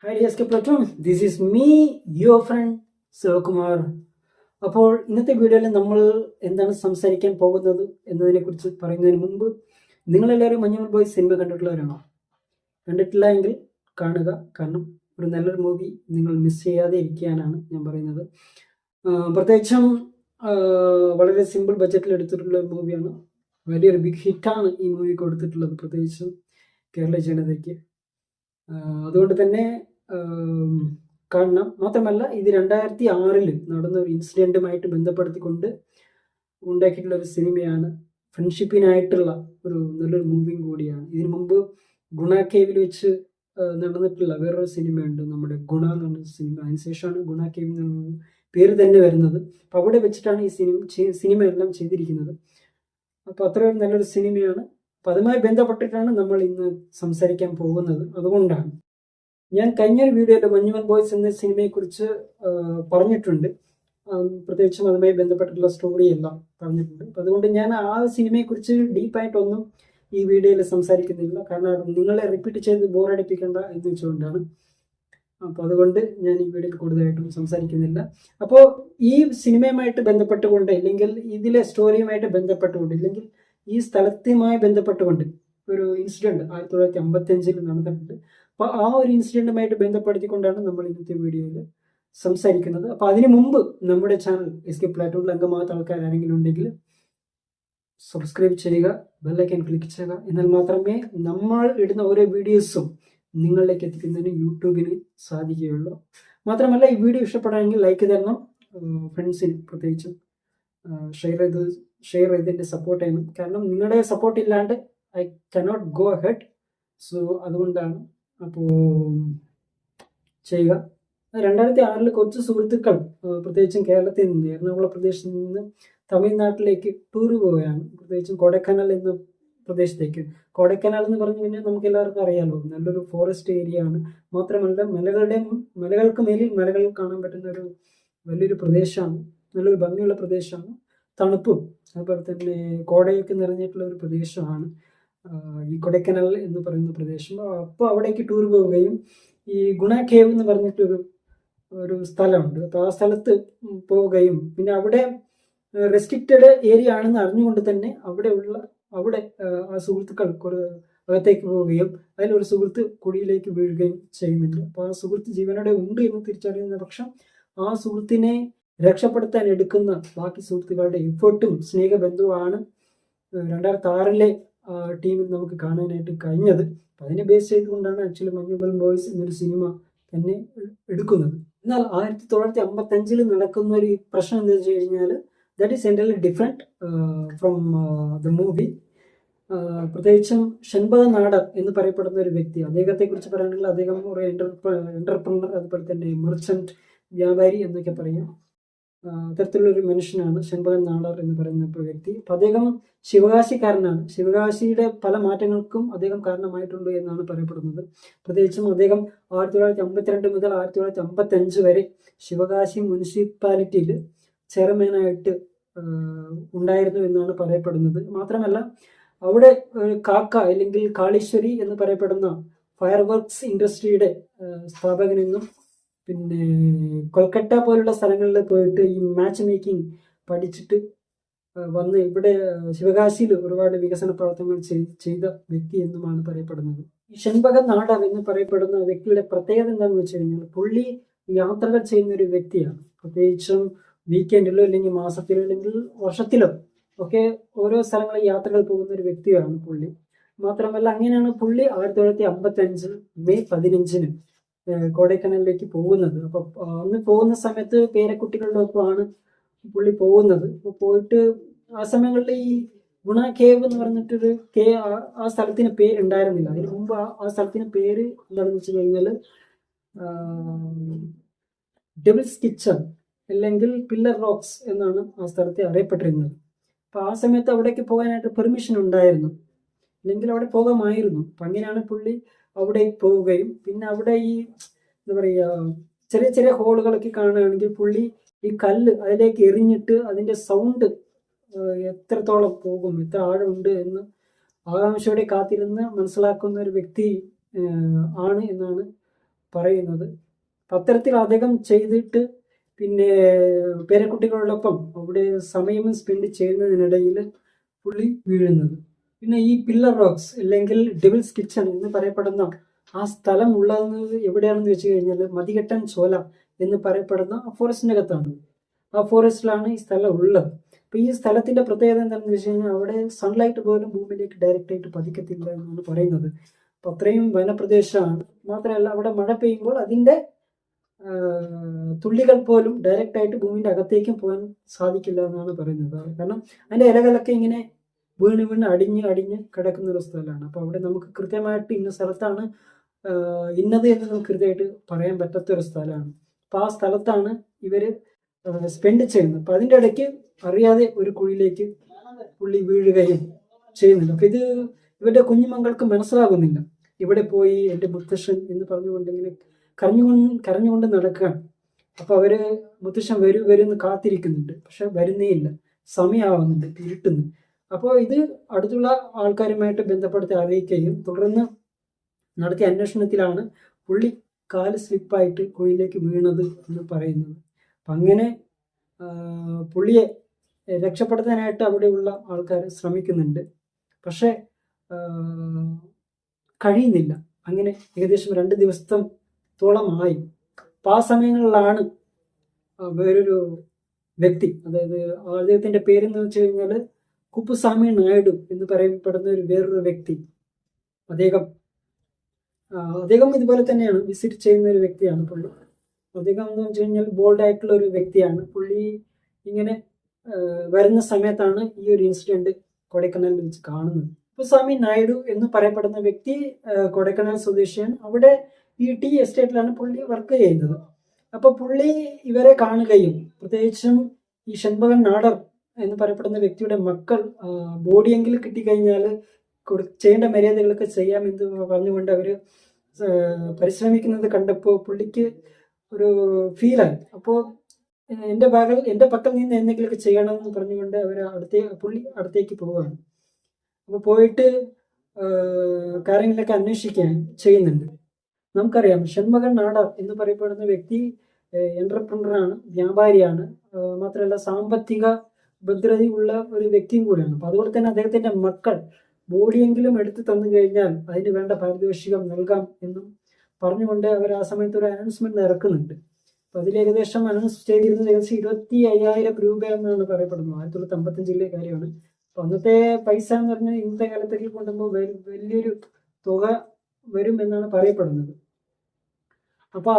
Hi DSK Platon, this is me, your friend Sivakumar. അപ്പോൾ ഇന്നത്തെ വീഡിയോയിൽ നമ്മൾ എന്താണ് സംസാരിക്കാൻ പോകുന്നത് എന്നതിനെക്കുറിച്ച് പറയുന്നതിന് മുമ്പ് നിങ്ങളെല്ലാവരും മഞ്ഞുമൽ ബോയ്സ് സിനിമ കണ്ടിട്ടുള്ളവരാണോ? കണ്ടിട്ടില്ല എങ്കിൽ കാണുക. കാരണം ഒരു നല്ലൊരു മൂവി നിങ്ങൾ മിസ് ചെയ്യാതെ ഇരിക്കാനാണ് ഞാൻ പറയുന്നത്. പ്രത്യേകിച്ചും വളരെ സിമ്പിൾ ബഡ്ജറ്റിൽ എടുത്തിട്ടുള്ള ഒരു മൂവിയാണ്. വലിയൊരു ബിഗ് ഹിറ്റാണ് ഈ മൂവി കൊടുത്തിട്ടുള്ളത്, പ്രത്യേകിച്ചും കേരള ജനതയ്ക്ക്. അതുകൊണ്ട് തന്നെ കാണണം. മാത്രമല്ല, ഇത് 2006 നടന്ന ഒരു ഇൻസിഡൻറ്റുമായിട്ട് ബന്ധപ്പെടുത്തിക്കൊണ്ട് ഉണ്ടാക്കിയിട്ടുള്ള ഒരു സിനിമയാണ്. ഫ്രണ്ട്ഷിപ്പിനായിട്ടുള്ള ഒരു നല്ലൊരു മൂവിയും കൂടിയാണ്. ഇതിനു മുമ്പ് ഗുണ കേവിൽ വെച്ച് നടന്നിട്ടുള്ള വേറൊരു സിനിമയുണ്ട്, നമ്മുടെ ഗുണ എന്ന് പറഞ്ഞ സിനിമ. അതിനുശേഷമാണ് ഗുണ കേവ് എന്ന പേര് തന്നെ വരുന്നത്. അപ്പോൾ അവിടെ വെച്ചിട്ടാണ് ഈ സിനിമ എല്ലാം ചെയ്തിരിക്കുന്നത്. അപ്പോൾ അത്രയും നല്ലൊരു സിനിമയാണ്. അപ്പോൾ അതുമായി ബന്ധപ്പെട്ടിട്ടാണ് നമ്മൾ ഇന്ന് സംസാരിക്കാൻ പോകുന്നത്. അതുകൊണ്ടാണ് ഞാൻ കഴിഞ്ഞൊരു വീഡിയോയിൽ മഞ്ഞുമൽ ബോയ്സ് എന്ന സിനിമയെക്കുറിച്ച് പറഞ്ഞിട്ടുണ്ട്. പ്രത്യേകിച്ചും അതുമായി ബന്ധപ്പെട്ടിട്ടുള്ള സ്റ്റോറി എല്ലാം പറഞ്ഞിട്ടുണ്ട്. അപ്പം അതുകൊണ്ട് ഞാൻ ആ സിനിമയെക്കുറിച്ച് ഡീപ്പായിട്ടൊന്നും ഈ വീഡിയോയിൽ സംസാരിക്കുന്നില്ല. കാരണം നിങ്ങളെ റിപ്പീറ്റ് ചെയ്ത് ബോറടിപ്പിക്കേണ്ട എന്ന് വെച്ചുകൊണ്ടാണ്. അപ്പോൾ അതുകൊണ്ട് ഞാൻ ഈ വീഡിയോയിൽ കൂടുതലായിട്ടും സംസാരിക്കുന്നില്ല. അപ്പോൾ ഈ സിനിമയുമായിട്ട് ബന്ധപ്പെട്ടുകൊണ്ട്, ഇല്ലെങ്കിൽ ഇതിലെ സ്റ്റോറിയുമായിട്ട് ബന്ധപ്പെട്ടുകൊണ്ട്, ഇല്ലെങ്കിൽ ഈ സ്ഥലത്തുമായി ബന്ധപ്പെട്ടുകൊണ്ട് ഒരു ഇൻസിഡൻറ്റ് 1955 നടന്നിട്ടുണ്ട്. അപ്പോൾ ആ ഒരു ഇൻസിഡൻറ്റുമായിട്ട് ബന്ധപ്പെടുത്തിക്കൊണ്ടാണ് നമ്മൾ ഇന്നത്തെ വീഡിയോയിൽ സംസാരിക്കുന്നത്. അപ്പോൾ അതിനു മുമ്പ് നമ്മുടെ ചാനൽ എസ് കെ പ്ലാറ്റൂണിൽ അംഗമാകാത്ത ആൾക്കാർ ആരെങ്കിലും ഉണ്ടെങ്കിൽ സബ്സ്ക്രൈബ് ചെയ്യുക, ബെല്ലൈക്കൻ ക്ലിക്ക് ചെയ്യുക. എന്നാൽ മാത്രമേ നമ്മൾ ഇടുന്ന ഓരോ വീഡിയോസും നിങ്ങളിലേക്ക് എത്തിക്കുന്നതിന് യൂട്യൂബിന് സാധിക്കുകയുള്ളൂ. മാത്രമല്ല, ഈ വീഡിയോ ഇഷ്ടപ്പെടുകയാണെങ്കിൽ ലൈക്ക് തരണം, ഫ്രണ്ട്സിന് പ്രത്യേകിച്ചും ഷെയർ ചെയ്തതിൻ്റെ സപ്പോർട്ട് ചെയ്യണം. കാരണം നിങ്ങളുടെ സപ്പോർട്ട് ഇല്ലാണ്ട് I cannot go ahead. So അതുകൊണ്ടാണ്. അപ്പോൾ ചെയ്യുക. 2006 കുറച്ച് സുഹൃത്തുക്കൾ പ്രത്യേകിച്ചും കേരളത്തിൽ നിന്ന്, എറണാകുളം പ്രദേശത്ത് നിന്ന് തമിഴ്നാട്ടിലേക്ക് ടൂർ പോവുകയാണ്. പ്രത്യേകിച്ചും കൊടൈക്കനാൽ എന്ന പ്രദേശത്തേക്ക്. കൊടൈക്കനാൽ എന്ന് പറഞ്ഞു കഴിഞ്ഞാൽ നമുക്ക് എല്ലാവർക്കും അറിയാമല്ലോ, നല്ലൊരു ഫോറസ്റ്റ് ഏരിയ ആണ്. മാത്രമല്ല, മലകൾക്ക് മേലിൽ മലകൾ കാണാൻ പറ്റുന്ന ഒരു വലിയൊരു പ്രദേശമാണ്. നല്ലൊരു ഭംഗിയുള്ള പ്രദേശമാണ്. തണുപ്പും അതുപോലെ തന്നെ കോടയൊക്കെ നിറഞ്ഞിട്ടുള്ള ഒരു പ്രദേശമാണ് ഈ കൊടൈക്കനാൽ എന്ന് പറയുന്ന പ്രദേശം. അപ്പോൾ അവിടേക്ക് ടൂർ പോവുകയും ഈ ഗുണ കേവ് എന്ന് പറഞ്ഞിട്ടൊരു സ്ഥലമുണ്ട്. അപ്പോൾ ആ സ്ഥലത്ത് പോവുകയും പിന്നെ അവിടെ റെസ്ട്രിക്റ്റഡ് ഏരിയ ആണെന്ന് അറിഞ്ഞുകൊണ്ട് തന്നെ അവിടെ ആ സുഹൃത്തുക്കൾ അകത്തേക്ക് പോവുകയും അതിലൊരു സുഹൃത്ത് കുഴിയിലേക്ക് വീഴുകയും ചെയ്യുന്നുണ്ട്. അപ്പോൾ ആ സുഹൃത്ത് ജീവനോടെ ഉണ്ട് എന്ന് തിരിച്ചറിയുന്ന പക്ഷം ആ സുഹൃത്തിനെ രക്ഷപ്പെടുത്താൻ എടുക്കുന്ന ബാക്കി സുഹൃത്തുക്കളുടെ എഫേർട്ടും സ്നേഹബന്ധവുമാണ് 2006 ടീമിൽ നമുക്ക് കാണാനായിട്ട് കഴിഞ്ഞത്. അപ്പം അതിനെ ബേസ് ചെയ്തുകൊണ്ടാണ് ആക്ച്വലി മഞ്ഞുമൽ ബോയ്സ് എന്നൊരു സിനിമ തന്നെ എടുക്കുന്നത്. എന്നാൽ 1955 നടക്കുന്ന ഒരു പ്രശ്നം എന്താ വെച്ച് കഴിഞ്ഞാൽ, that is entirely different from the movie. പ്രത്യേകിച്ചും ഷൺബഹ നാടർ എന്ന് പറയപ്പെടുന്ന ഒരു വ്യക്തി, അദ്ദേഹത്തെക്കുറിച്ച് പറയുകയാണെങ്കിൽ അദ്ദേഹം ഒരു എൻ്റർപ്രണർ, അതുപോലെ തന്നെ മെർച്ചൻറ്റ്, വ്യാപാരി എന്നൊക്കെ പറയാം. അത്തരത്തിലുള്ളൊരു മനുഷ്യനാണ് ഷൺബഹ നാടർ എന്ന് പറയുന്ന വ്യക്തി. അപ്പം അദ്ദേഹം ശിവകാശിക്കാരനാണ്. ശിവകാശിയുടെ പല മാറ്റങ്ങൾക്കും അദ്ദേഹം കാരണമായിട്ടുണ്ട് എന്നാണ് പറയപ്പെടുന്നത്. പ്രത്യേകിച്ചും അദ്ദേഹം 1952 മുതൽ 1955 വരെ ശിവകാശി മുനിസിപ്പാലിറ്റിയിൽ ചെയർമാനായിട്ട് ഉണ്ടായിരുന്നു എന്നാണ് പറയപ്പെടുന്നത്. മാത്രമല്ല, അവിടെ കാക്ക അല്ലെങ്കിൽ കാളീശ്വരി എന്ന് പറയപ്പെടുന്ന ഫയർ വർക്ക്സ് ഇൻഡസ്ട്രിയുടെ സ്ഥാപകനെന്നും, പിന്നെ കൊൽക്കട്ട പോലുള്ള സ്ഥലങ്ങളിൽ പോയിട്ട് ഈ മാച്ച് മേക്കിംഗ് പഠിച്ചിട്ട് വന്ന് ഇവിടെ ശിവകാശിയിൽ ഒരുപാട് വികസന പ്രവർത്തനങ്ങൾ ചെയ്ത വ്യക്തി എന്നുമാണ് പറയപ്പെടുന്നത്. ഈ ഷൺബഹ നാടർ എന്ന് പറയപ്പെടുന്ന വ്യക്തിയുടെ പ്രത്യേകത എന്താണെന്ന് വെച്ച് കഴിഞ്ഞാൽ, പുള്ളി യാത്രകൾ ചെയ്യുന്ന ഒരു വ്യക്തിയാണ്. പ്രത്യേകിച്ചും വീക്കെൻഡിലോ അല്ലെങ്കിൽ മാസത്തിലോ അല്ലെങ്കിൽ വർഷത്തിലോ ഒക്കെ ഓരോ സ്ഥലങ്ങളിൽ യാത്രകൾ പോകുന്ന ഒരു വ്യക്തിയാണ് പുള്ളി. മാത്രമല്ല, അങ്ങനെയാണ് പുള്ളി 1955 മെയ് 15 കൊടൈക്കനാലിലേക്ക് പോകുന്നത്. അപ്പോൾ അന്ന് പോകുന്ന സമയത്ത് പേരക്കുട്ടികളുടെ ഒപ്പമാണ് പുള്ളി പോകുന്നത്. അപ്പോൾ പോയിട്ട് ആ സമയങ്ങളിൽ ഈ ഗുണ കേവ് എന്ന് പറഞ്ഞിട്ടൊരു ആ സ്ഥലത്തിന് പേരുണ്ടായിരുന്നില്ല. അതിന് മുമ്പ് ആ സ്ഥലത്തിന് പേര് എന്താണെന്ന് വെച്ച് കഴിഞ്ഞാൽ ഡെവിൾസ് കിച്ചൺ അല്ലെങ്കിൽ പില്ലർ റോക്സ് എന്നാണ് ആ സ്ഥലത്തെ അറിയപ്പെട്ടിരുന്നത്. അപ്പോൾ ആ സമയത്ത് അവിടേക്ക് പോകാനായിട്ട് പെർമിഷൻ ഉണ്ടായിരുന്നു, അല്ലെങ്കിൽ അവിടെ പോകാമായിരുന്നു. അപ്പം അങ്ങനെയാണ് പുള്ളി അവിടെ പോവുകയും പിന്നെ അവിടെ ഈ എന്താ പറയുക, ചെറിയ ചെറിയ ഹോളുകളൊക്കെ കാണുകയാണെങ്കിൽ പുള്ളി ഈ കല്ല് അതിലേക്ക് എറിഞ്ഞിട്ട് അതിൻ്റെ സൗണ്ട് എത്രത്തോളം പോകും, എത്ര ആഴമുണ്ട് എന്ന് ആകാംക്ഷയോടെ കാത്തിരുന്ന് മനസ്സിലാക്കുന്ന ഒരു വ്യക്തി ആണ് എന്നാണ് പറയുന്നത്. അത്തരത്തിൽ അദ്ദേഹം ചെയ്തിട്ട് പിന്നെ പേരക്കുട്ടികളോടൊപ്പം അവിടെ സമയം സ്പെൻഡ് ചെയ്യുന്നതിനിടയിൽ പുള്ളി വീഴുന്നത്. പിന്നെ ഈ പില്ലർ റോക്സ് അല്ലെങ്കിൽ ഡെവിൾസ് കിച്ചൺ എന്ന് പറയപ്പെടുന്ന ആ സ്ഥലം ഉള്ളത് എവിടെയാണെന്ന് വെച്ച് കഴിഞ്ഞാൽ മതികെട്ടൻ ചോല എന്ന് പറയപ്പെടുന്ന ആ ഫോറസ്റ്റിനകത്താണ്. ആ ഫോറസ്റ്റിലാണ് ഈ സ്ഥലം ഉള്ളത്. അപ്പോൾ ഈ സ്ഥലത്തിന്റെ പ്രത്യേകത എന്താണെന്ന് വെച്ച് കഴിഞ്ഞാൽ അവിടെ സൺലൈറ്റ് പോലും ഭൂമിയിലേക്ക് ഡയറക്റ്റ് ആയിട്ട് പതിക്കത്തില്ല എന്നാണ് പറയുന്നത്. അപ്പോൾ അത്രയും വനപ്രദേശമാണ്. മാത്രമല്ല അവിടെ മഴ പെയ്യുമ്പോൾ അതിന്റെ തുള്ളികൾ പോലും ഡയറക്റ്റ് ആയിട്ട് ഭൂമിന്റെ അകത്തേക്കും പോകാൻ സാധിക്കില്ല എന്നാണ് പറയുന്നത്. കാരണം അതിന്റെ ഇലകളൊക്കെ ഇങ്ങനെ വീണ് വീണ് അടിഞ്ഞ് കിടക്കുന്ന ഒരു സ്ഥലമാണ്. അപ്പോൾ അവിടെ നമുക്ക് കൃത്യമായിട്ട് ഇന്ന സ്ഥലത്താണ് ഇന്നത് എന്ന് നമുക്ക് കൃത്യമായിട്ട് പറയാൻ പറ്റാത്ത ഒരു സ്ഥലമാണ്. അപ്പോൾ ആ സ്ഥലത്താണ് ഇവര് സ്പെൻഡ് ചെയ്യുന്നത്. അപ്പോൾ അതിൻ്റെ ഇടയ്ക്ക് അറിയാതെ ഒരു കുഴിയിലേക്ക് പുള്ളി വീഴുകയും ചെയ്യുന്നുണ്ട്. അപ്പോൾ ഇത് ഇവരുടെ കുഞ്ഞുമക്കൾക്ക് മനസ്സിലാകുന്നില്ല. ഇവിടെ പോയി എൻ്റെ മുത്തശ്ശൻ എന്ന് പറഞ്ഞുകൊണ്ട് ഇങ്ങനെ കരഞ്ഞുകൊണ്ട് നടക്കുകയാണ്. അപ്പോൾ അവര് മുത്തശ്ശൻ വരുമെന്ന് കാത്തിരിക്കുന്നുണ്ട്. പക്ഷെ വരുന്നേ ഇല്ല. സമയമാവുന്നുണ്ട്, ഇരുട്ടുന്നു. അപ്പോൾ ഇത് അടുത്തുള്ള ആൾക്കാരുമായിട്ട് ബന്ധപ്പെടുത്തി അറിയിക്കുകയും തുടർന്ന് നടത്തിയ അന്വേഷണത്തിലാണ് പുള്ളി കാല് സ്ലിപ്പായിട്ട് കുഴിയിലേക്ക് വീണത് എന്ന് പറയുന്നത്. അപ്പം അങ്ങനെ പുള്ളിയെ രക്ഷപ്പെടുത്താനായിട്ട് അവിടെയുള്ള ആൾക്കാർ ശ്രമിക്കുന്നുണ്ട്. പക്ഷേ കഴിയുന്നില്ല. അങ്ങനെ ഏകദേശം 2 ദിവസത്തോളമായി. അപ്പം ആ സമയങ്ങളിലാണ് വേറൊരു വ്യക്തി, അതായത് അദ്ദേഹത്തിൻ്റെ പേരെന്ന് വെച്ച് കഴിഞ്ഞാൽ കുപ്പുസ്വാമി നായിഡു എന്ന് പറയപ്പെടുന്ന വേറൊരു വ്യക്തി. അദ്ദേഹം ഇതുപോലെ തന്നെയാണ് വിസിറ്റ് ചെയ്യുന്ന ഒരു വ്യക്തിയാണ് പുള്ളി. അദ്ദേഹം എന്ന് വെച്ച് കഴിഞ്ഞാൽ ബോൾഡ് ആയിട്ടുള്ള ഒരു വ്യക്തിയാണ്. പുള്ളി ഇങ്ങനെ വരുന്ന സമയത്താണ് ഈ ഒരു ഇൻസിഡന്റ് കൊടൈക്കനാലിൽ വെച്ച് കാണുന്നത്. കുപ്പുസ്വാമി നായിഡു എന്ന് പറയപ്പെടുന്ന വ്യക്തി കൊടൈക്കനാൽ സ്വദേശിയാണ്. അവിടെ ഈ ടീ എസ്റ്റേറ്റിലാണ് പുള്ളി വർക്ക് ചെയ്യുന്നത്. അപ്പോൾ പുള്ളി ഇവരെ കാണുകയും പ്രത്യേകിച്ചും ഈ ഷൺമുഖൻ നാടർ എന്ന് പറയപ്പെടുന്ന വ്യക്തിയുടെ മക്കൾ ബോഡിയെങ്കിലും കിട്ടിക്കഴിഞ്ഞാൽ ചെയ്യേണ്ട മര്യാദകളൊക്കെ ചെയ്യാമെന്ന് പറഞ്ഞുകൊണ്ട് അവർ പരിശ്രമിക്കുന്നത് കണ്ടപ്പോൾ പുള്ളിക്ക് ഒരു ഫീലായി. അപ്പോൾ എൻ്റെ പക്കൽ നിന്ന് എന്തെങ്കിലുമൊക്കെ ചെയ്യണമെന്ന് പറഞ്ഞുകൊണ്ട് പുള്ളി അടുത്തേക്ക് പോവുകയാണ്. അപ്പോൾ പോയിട്ട് കാര്യങ്ങളൊക്കെ അന്വേഷിക്കാൻ ചെയ്യുന്നുണ്ട്. നമുക്കറിയാം ഷൺമുഖൻ നാടർ എന്ന് പറയപ്പെടുന്ന വ്യക്തി എന്റർപ്രണറാണ്, വ്യാപാരിയാണ്. മാത്രമല്ല സാമ്പത്തിക ഭദ്രതയുള്ള ഒരു വ്യക്തിയും കൂടിയാണ്. അപ്പോൾ അതുപോലെ തന്നെ അദ്ദേഹത്തിന്റെ മക്കൾ ബോഡിയെങ്കിലും എടുത്തു തന്നു കഴിഞ്ഞാൽ അതിന് വേണ്ട പാരിതോഷികം നൽകാം എന്നും പറഞ്ഞുകൊണ്ട് അവർ ആ സമയത്ത് ഒരു അനൗൺസ്മെന്റ് ഇറക്കുന്നുണ്ട്. അപ്പോൾ അതിൽ ഏകദേശം അനൗൺസ് ചെയ്തിരുന്നത് ഏകദേശം 25,000 രൂപ എന്നാണ് പറയപ്പെടുന്നത്. 1955 കാര്യമാണ്. അപ്പോൾ അന്നത്തെ പൈസ എന്ന് പറഞ്ഞാൽ ഇന്നത്തെ കാലത്തേക്ക് കൊണ്ടുപോകുമ്പോൾ വലിയൊരു തുക വരും എന്നാണ് പറയപ്പെടുന്നത്. അപ്പോൾ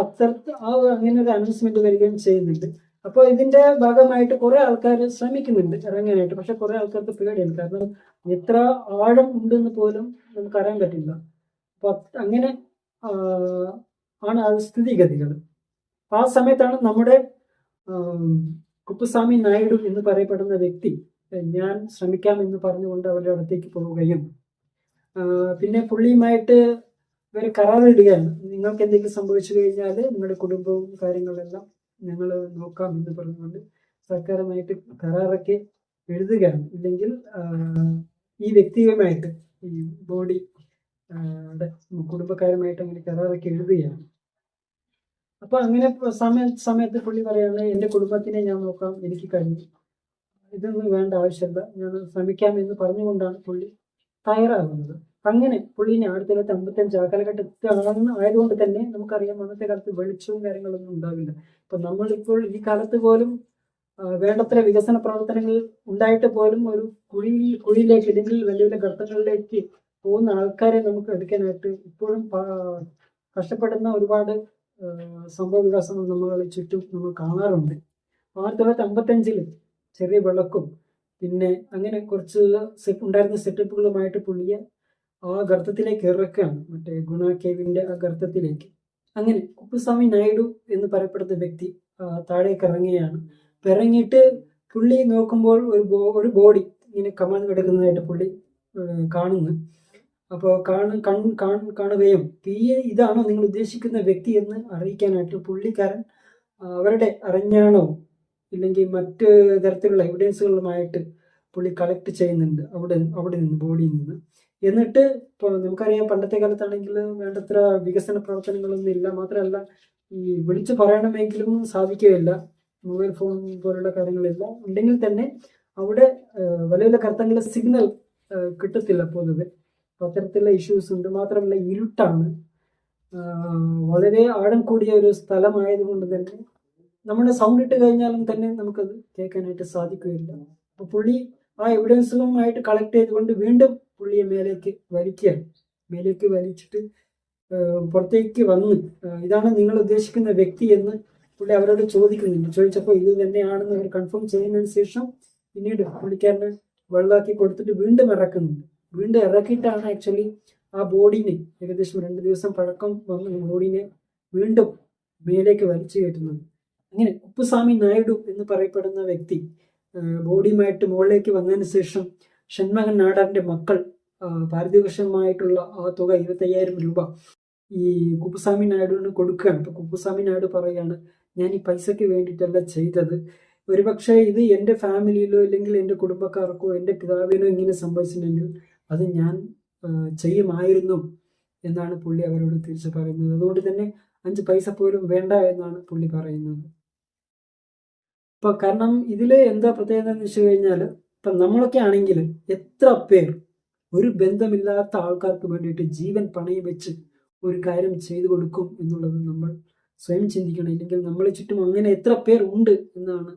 അങ്ങനെ ഒരു അനൗൺസ്മെന്റ് വരികയും ചെയ്യുന്നുണ്ട്. അപ്പോൾ ഇതിന്റെ ഭാഗമായിട്ട് കുറെ ആൾക്കാർ ശ്രമിക്കുന്നുണ്ട് ഇറങ്ങാനായിട്ട്. പക്ഷെ കുറെ ആൾക്കാർക്ക് പേടിയാണ്. കാരണം എത്ര ആഴം ഉണ്ടെന്ന് പോലും നമുക്ക് അറിയാൻ പറ്റില്ല. അപ്പൊ അങ്ങനെ ആണ് ആ സ്ഥിതിഗതികൾ. ആ സമയത്താണ് നമ്മുടെ കുപ്പുസ്വാമി നായിഡു എന്ന് പറയപ്പെടുന്ന വ്യക്തി ഞാൻ ശ്രമിക്കാം എന്ന് പറഞ്ഞുകൊണ്ട് അവരുടെ അടുത്തേക്ക് പോവുകയും പിന്നെ പുള്ളിയുമായിട്ട് ഇവർ കരാറിടുകയാണ്. നിങ്ങൾക്ക് എന്തെങ്കിലും സംഭവിച്ചു കഴിഞ്ഞാൽ നിങ്ങളുടെ കുടുംബവും കാര്യങ്ങളെല്ലാം ഞങ്ങൾ നോക്കാം എന്ന് പറഞ്ഞുകൊണ്ട് സർക്കാരുമായിട്ട് കരാറൊക്കെ എഴുതുകയാണ്. ഇല്ലെങ്കിൽ ഈ വ്യക്തിയുമായിട്ട് ഈ ബോഡി കുടുംബക്കാരുമായിട്ട് അങ്ങനെ കരാറൊക്കെ എഴുതുകയാണ്. അപ്പൊ അങ്ങനെ സമയത്ത് പുള്ളി പറയാണ് എൻ്റെ കുടുംബത്തിനെ ഞാൻ നോക്കാം, എനിക്ക് കഴിഞ്ഞു, ഇതൊന്നും വേണ്ട ആവശ്യമില്ല, ഞാൻ ശ്രമിക്കാം എന്ന് പറഞ്ഞുകൊണ്ടാണ് പുള്ളി തയ്യാറാകുന്നത്. അങ്ങനെ പുള്ളിനെ 1955 കാലഘട്ടത്തിൽ ആയതുകൊണ്ട് തന്നെ നമുക്കറിയാം അന്നത്തെ കാലത്ത് വെളിച്ചവും കാര്യങ്ങളൊന്നും ഉണ്ടാവില്ല. ഇപ്പൊ നമ്മളിപ്പോൾ ഈ കാലത്ത് പോലും വേണ്ടത്ര വികസന പ്രവർത്തനങ്ങൾ ഉണ്ടായിട്ട് പോലും ഒരു കുഴിയിലേക്ക് അല്ലെങ്കിൽ വലിയ വലിയ ഗർത്തങ്ങളിലേക്ക് പോകുന്ന ആൾക്കാരെ നമുക്ക് എടുക്കാനായിട്ട് ഇപ്പോഴും കഷ്ടപ്പെടുന്ന ഒരുപാട് സംഭവ വികാസങ്ങൾ നമ്മളെ ചുറ്റും നമ്മൾ കാണാറുണ്ട്. 1955 ചെറിയ വിളക്കും പിന്നെ അങ്ങനെ കുറച്ച് ഉണ്ടായിരുന്ന സെറ്റപ്പുകളുമായിട്ട് പുള്ളിയെ ആ ഗർത്തത്തിലേക്ക് ഇറക്കുകയാണ്, മറ്റേ ഗുണ കേവിന്റെ ആ ഗർത്തത്തിലേക്ക്. അങ്ങനെ കുപ്പുസ്വാമി നായിഡു എന്ന് പറയപ്പെടുന്ന വ്യക്തി താഴേക്ക് ഇറങ്ങുകയാണ്. ഇറങ്ങിയിട്ട് പുള്ളി നോക്കുമ്പോൾ ഒരു ബോഡി ഇങ്ങനെ കമാൻ കിടക്കുന്നതായിട്ട് പുള്ളി കാണുന്നു. അപ്പോൾ കാണുകയും ഇതാണോ നിങ്ങൾ ഉദ്ദേശിക്കുന്ന വ്യക്തി എന്ന് അറിയിക്കാനായിട്ട് പുള്ളിക്കാരൻ അവരുടെ അറിഞ്ഞാണോ ഇല്ലെങ്കിൽ മറ്റ് തരത്തിലുള്ള എവിഡൻസുകളുമായിട്ട് പുള്ളി കളക്ട് ചെയ്യുന്നുണ്ട് അവിടെ നിന്ന് ബോഡിയിൽ നിന്ന്. എന്നിട്ട് ഇപ്പോൾ നമുക്കറിയാം പണ്ടത്തെ കാലത്താണെങ്കിൽ വേണ്ടത്ര വികസന പ്രവർത്തനങ്ങളൊന്നും ഇല്ല. മാത്രമല്ല ഈ വിളിച്ചു പറയണമെങ്കിലും സാധിക്കുകയില്ല. മൊബൈൽ ഫോൺ പോലുള്ള കാര്യങ്ങളില്ല. ഉണ്ടെങ്കിൽ തന്നെ അവിടെ വലിയ വലിയ കർത്തങ്ങളിൽ സിഗ്നൽ കിട്ടത്തില്ല പൊതുവെ. അപ്പോൾ അത്തരത്തിലുള്ള ഇഷ്യൂസ് ഉണ്ട്. മാത്രമല്ല ഇരുട്ടാണ്. വളരെ ആഴം കൂടിയ ഒരു സ്ഥലമായതുകൊണ്ട് തന്നെ നമ്മുടെ സൗണ്ട് ഇട്ട് കഴിഞ്ഞാലും തന്നെ നമുക്കത് കേൾക്കാനായിട്ട് സാധിക്കുകയില്ല. അപ്പോൾ പുള്ളി ആ എവിഡൻസുകളുമായിട്ട് കളക്ട് ചെയ്തുകൊണ്ട് വീണ്ടും പുള്ളിയെ മേലേക്ക് വലിച്ചിട്ട് പുറത്തേക്ക് വന്ന് ഇതാണ് നിങ്ങൾ ഉദ്ദേശിക്കുന്ന വ്യക്തി എന്ന് പുള്ളി അവരോട് ചോദിക്കുന്നുണ്ട്. ചോദിച്ചപ്പോൾ ഇത് തന്നെയാണെന്ന് അവർ കൺഫേം ചെയ്യുന്നതിന് ശേഷം പിന്നീട് പുള്ളിക്കാരന് വെള്ളമാക്കി കൊടുത്തിട്ട് വീണ്ടും ഇറക്കുന്നുണ്ട്. വീണ്ടും ഇറക്കിയിട്ടാണ് ആക്ച്വലി ആ ബോഡീനെ ഏകദേശം 2 ദിവസം പഴക്കം വന്ന ബോഡീനെ വീണ്ടും മേലേക്ക് വലിച്ചു കയറ്റുന്നത്. അങ്ങനെ കുപ്പുസ്വാമി നായിഡു എന്ന് പറയപ്പെടുന്ന വ്യക്തി ബോഡിയുമായിട്ട് മുകളിലേക്ക് വന്നതിന് ശേഷം ഷൺമകൻ നാടാറിന്റെ മക്കൾ പാരിതോഷികമായിട്ടുള്ള ആ തുക 25,000 രൂപ ഈ കുപ്പുസ്വാമി നായിഡുവിന് കൊടുക്കുകയാണ്. അപ്പോൾ കുപ്പുസ്വാമി നായിഡു പറയുകയാണ്, ഞാൻ ഈ പൈസയ്ക്ക് വേണ്ടിയിട്ടല്ല ചെയ്തത്. ഒരുപക്ഷെ ഇത് എൻ്റെ ഫാമിലിയിലോ അല്ലെങ്കിൽ എൻ്റെ കുടുംബക്കാർക്കോ എൻ്റെ പിതാവിനോ ഇങ്ങനെ സംഭവിച്ചിട്ടുണ്ടെങ്കിൽ അത് ഞാൻ ചെയ്യുമായിരുന്നു എന്നാണ് പുള്ളി അവരോട് തിരിച്ച് പറയുന്നത്. അതുകൊണ്ട് തന്നെ 5 പൈസ പോലും വേണ്ട എന്നാണ് പുള്ളി പറയുന്നത്. ഇപ്പം കാരണം ഇതിൽ എന്താ പ്രത്യേകത എന്ന് വെച്ച് കഴിഞ്ഞാൽ, ഇപ്പം നമ്മളൊക്കെ ആണെങ്കിൽ എത്ര പേർ ഒരു ബന്ധമില്ലാത്ത ആൾക്കാർക്ക് വേണ്ടിയിട്ട് ജീവൻ പണയം വെച്ച് ഒരു കാര്യം ചെയ്തു കൊടുക്കും എന്നുള്ളത് നമ്മൾ സ്വയം ചിന്തിക്കണം. ഇല്ലെങ്കിൽ നമ്മളെ ചുറ്റും അങ്ങനെ എത്ര പേർ ഉണ്ട് എന്നാണ്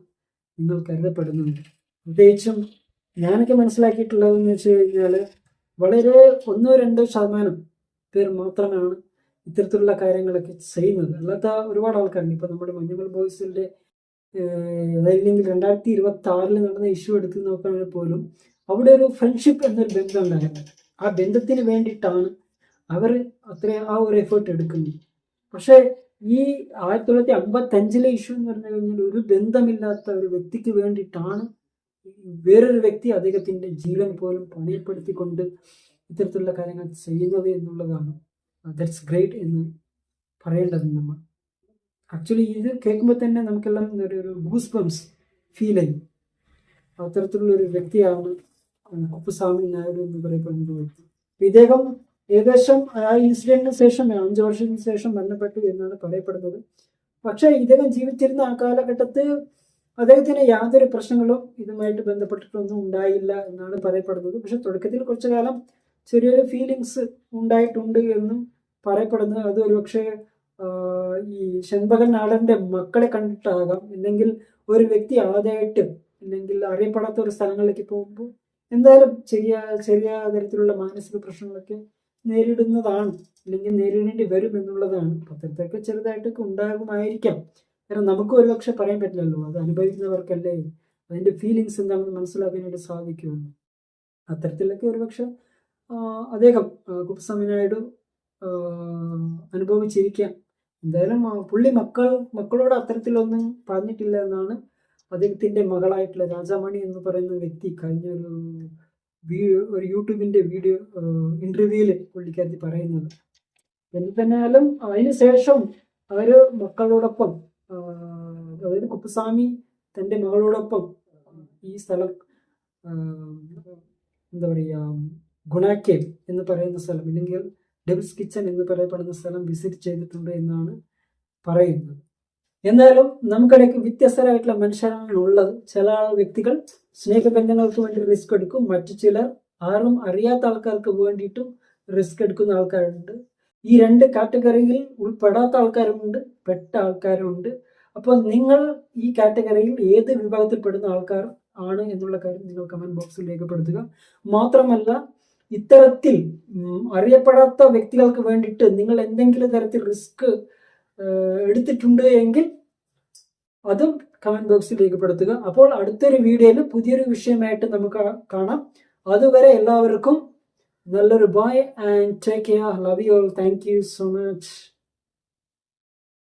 നിങ്ങൾ കരുതപ്പെടുന്നത്. പ്രത്യേകിച്ചും ഞാനൊക്കെ മനസ്സിലാക്കിയിട്ടുള്ളതെന്ന് വെച്ച് കഴിഞ്ഞാൽ വളരെ 1-2% പേർ മാത്രമാണ് ഇത്തരത്തിലുള്ള കാര്യങ്ങളൊക്കെ ചെയ്യുന്നത്. അല്ലാത്ത ഒരുപാട് ആൾക്കാരുണ്ട്. ഇപ്പം നമ്മുടെ മഞ്ഞുമൽ ബോയ്സിൻ്റെ അതല്ലെങ്കിൽ 2026 നടന്ന ഇഷ്യൂ എടുത്ത് നോക്കുകയാണെങ്കിൽ പോലും അവിടെ ഒരു ഫ്രണ്ട്ഷിപ്പ് എന്നൊരു ബന്ധം ഉണ്ടായിരുന്നു. ആ ബന്ധത്തിന് വേണ്ടിയിട്ടാണ് അവർ ആ ഒരു എഫേർട്ട് എടുക്കുന്നത്. പക്ഷേ ഈ 1955 ഇഷ്യൂ എന്ന് പറഞ്ഞു കഴിഞ്ഞാൽ ഒരു ബന്ധമില്ലാത്ത ഒരു വ്യക്തിക്ക് വേണ്ടിയിട്ടാണ് വേറൊരു വ്യക്തി അദ്ദേഹത്തിൻ്റെ ജീവൻ പോലും പണയപ്പെടുത്തിക്കൊണ്ട് ഇത്തരത്തിലുള്ള കാര്യങ്ങൾ ചെയ്യുന്നത് എന്നുള്ളതാണ് ദാറ്റ്സ് ഗ്രേറ്റ് എന്ന് പറയേണ്ടത് നമ്മൾ. ആക്ച്വലി ഇത് കേൾക്കുമ്പോൾ തന്നെ നമുക്കെല്ലാം ഒരു ഗൂസ് ബംസ് ഫീൽ ചെയ്യും. അത്തരത്തിലുള്ള ഒരു വ്യക്തിയാണ് കുപ്പുസ്വാമി നായിഡു എന്ന് പറയപ്പെടുന്ന വ്യക്തി. ഇദ്ദേഹം ഏകദേശം ആ ഇൻസിഡന്റിന് ശേഷം 5 വർഷത്തിന് ശേഷം മരണപ്പെട്ടു എന്നാണ് പറയപ്പെടുന്നത്. പക്ഷേ ഇദ്ദേഹം ജീവിച്ചിരുന്ന ആ കാലഘട്ടത്തിൽ അദ്ദേഹത്തിന് യാതൊരു പ്രശ്നങ്ങളും ഇതുമായിട്ട് ബന്ധപ്പെട്ടിട്ടൊന്നും ഉണ്ടായില്ല എന്നാണ് പറയപ്പെടുന്നത്. പക്ഷെ തുടക്കത്തിൽ കുറച്ചു കാലം ചെറിയൊരു ഫീലിങ്സ് ഉണ്ടായിട്ടുണ്ട് എന്നും പറയപ്പെടുന്നു. അത് ഒരുപക്ഷെ ഈ ഷൺമകൻ നാടറിന്റെ മക്കളെ കണ്ടിട്ടാകാം, അല്ലെങ്കിൽ ഒരു വ്യക്തി ആദ്യമായിട്ട് അല്ലെങ്കിൽ അറിയപ്പെടാത്ത ഒരു സ്ഥലങ്ങളിലേക്ക് പോകുമ്പോൾ എന്തായാലും ചെറിയ തരത്തിലുള്ള മാനസിക പ്രശ്നങ്ങളൊക്കെ നേരിടുന്നതാണ്, അല്ലെങ്കിൽ നേരിടേണ്ടി വരും എന്നുള്ളതാണ്. അത്തരത്തൊക്കെ ചെറുതായിട്ടൊക്കെ ഉണ്ടാകുമായിരിക്കാം. കാരണം നമുക്ക് ഒരുപക്ഷെ പറയാൻ പറ്റില്ലല്ലോ, അത് അനുഭവിക്കുന്നവർക്കല്ലേ അതിൻ്റെ ഫീലിങ്സ് എന്താണെന്ന് മനസ്സിലാക്കാനായിട്ട് സാധിക്കുമെന്ന്. അത്തരത്തിലൊക്കെ ഒരുപക്ഷെ അദ്ദേഹം കുപ്പുസ്വാമി നായിഡു അനുഭവിച്ചിരിക്കാം. എന്തായാലും പുള്ളി മക്കളോട് അത്തരത്തിലൊന്നും പറഞ്ഞിട്ടില്ല എന്നാണ് അദ്ദേഹത്തിൻ്റെ മകളായിട്ടുള്ള രാജാമണി എന്ന് പറയുന്ന വ്യക്തി കഴിഞ്ഞ ഒരു യൂട്യൂബിൻ്റെ വീഡിയോ ഇൻ്റർവ്യൂവിൽ പുള്ളിക്കാരത്തി പറയുന്നത്. എന്ന് തന്നെയാലും അതിന് ശേഷം അവർ മക്കളോടൊപ്പം, അതായത് കുപ്പുസ്വാമി തൻ്റെ മകളോടൊപ്പം ഈ സ്ഥലം എന്താ പറയുക, ഗുണാക്കേവ് എന്ന് പറയുന്ന സ്ഥലം, ഇല്ലെങ്കിൽ ഡെവിൾസ് കിച്ചൺ എന്ന് പറയപ്പെടുന്ന സ്ഥലം വിസിറ്റ് ചെയ്തിട്ടുണ്ട് എന്നാണ് പറയുന്നത്. എന്നാലും നമുക്കിടയ്ക്ക് വ്യത്യസ്തരായിട്ടുള്ള മനുഷ്യരാണ് ഉള്ളത്. ചില വ്യക്തികൾ സ്നേഹബന്ധങ്ങൾക്ക് വേണ്ടി റിസ്ക് എടുക്കും, മറ്റു ചിലർ ആരും അറിയാത്ത ആൾക്കാർക്ക് വേണ്ടിയിട്ടും റിസ്ക് എടുക്കുന്ന ആൾക്കാരുണ്ട്. ഈ 2 കാറ്റഗറിയിൽ ഉൾപ്പെടാത്ത ആൾക്കാരുമുണ്ട്, പെട്ട ആൾക്കാരുമുണ്ട്. അപ്പോൾ നിങ്ങൾ ഈ കാറ്റഗറിയിൽ ഏത് വിഭാഗത്തിൽപ്പെടുന്ന ആൾക്കാർ ആണ് എന്നുള്ള കാര്യം നിങ്ങൾ കമന്റ് ബോക്സിൽ രേഖപ്പെടുത്തുക. മാത്രമല്ല, ഇത്തരത്തിൽ അറിയപ്പെടാത്ത വ്യക്തികൾക്ക് വേണ്ടിയിട്ട് നിങ്ങൾ എന്തെങ്കിലും തരത്തിൽ റിസ്ക് എടുത്തിട്ടുണ്ട് എങ്കിൽ അതും കമന്റ് ബോക്സിൽ രേഖപ്പെടുത്തുക. അപ്പോൾ അടുത്തൊരു വീഡിയോയിൽ പുതിയൊരു വിഷയമായിട്ട് നമുക്ക് കാണാം. അതുവരെ എല്ലാവർക്കും നല്ലൊരു bye and take care. Love you all. Thank you so much.